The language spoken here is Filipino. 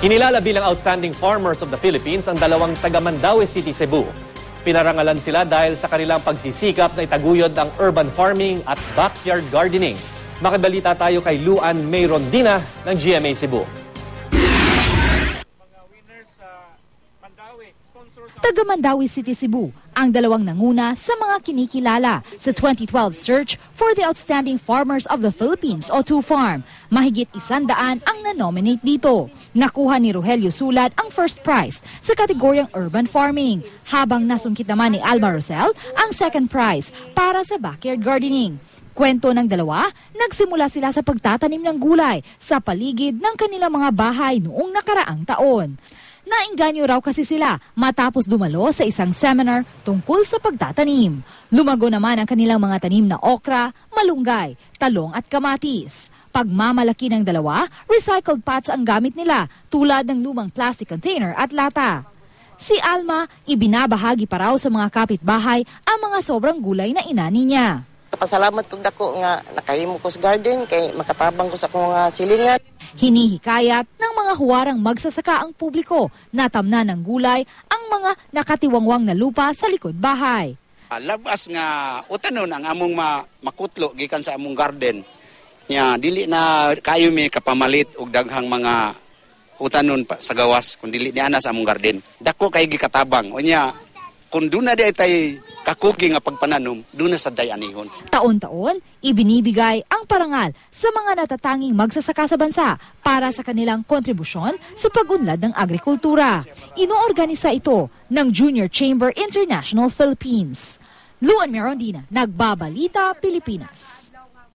Kinilala bilang Outstanding Farmers of the Philippines ang dalawang taga Mandaue City, Cebu. Pinarangalan sila dahil sa kanilang pagsisikap na itaguyod ang urban farming at backyard gardening. Makibalita tayo kay Luan May Rondina ng GMA Cebu. Taga Mandaue City, Cebu, ang dalawang nanguna sa mga kinikilala sa 2012 search for the Outstanding Farmers of the Philippines o 2Farm. Mahigit 100 ang na-nominate dito. Nakuha ni Rogelio Sulad ang first prize sa kategoryang urban farming, habang nasungkit naman ni Alma Rosel ang second prize para sa backyard gardening. Kwento ng dalawa, nagsimula sila sa pagtatanim ng gulay sa paligid ng kanilang mga bahay noong nakaraang taon. Nainganyo raw kasi sila matapos dumalo sa isang seminar tungkol sa pagtatanim. Lumago naman ang kanilang mga tanim na okra, malunggay, talong at kamatis. Pagmamalaki ng dalawa, recycled pots ang gamit nila tulad ng lumang plastic container at lata. Si Alma, ibinabahagi pa raw sa mga kapitbahay ang mga sobrang gulay na inani niya. Pasalamat kong dako nga nakahimo ko sa garden kay makatabang ko sa akong mga silingan. Hinihikayat ng mga huwarang magsasaka ang publiko na tamnan ng gulay ang mga nakatiwangwang na lupa sa likod bahay. Labas nga utanon ang among makutlo gikan sa among garden. Nya dili na kayo mi kapamalit og daghang mga utanon pa sa gawas kun dili ni ana sa among garden. Dako kay gikatabang. Unya kun duna di tay kakugi nga pagpananom, doon na sa dayanihon. Taon-taon, ibinibigay ang parangal sa mga natatanging magsasaka sa bansa para sa kanilang kontribusyon sa pag-unlad ng agrikultura. Inoorganisa ito ng Junior Chamber International Philippines. Luan May Rondina, Nagbabalita, Pilipinas.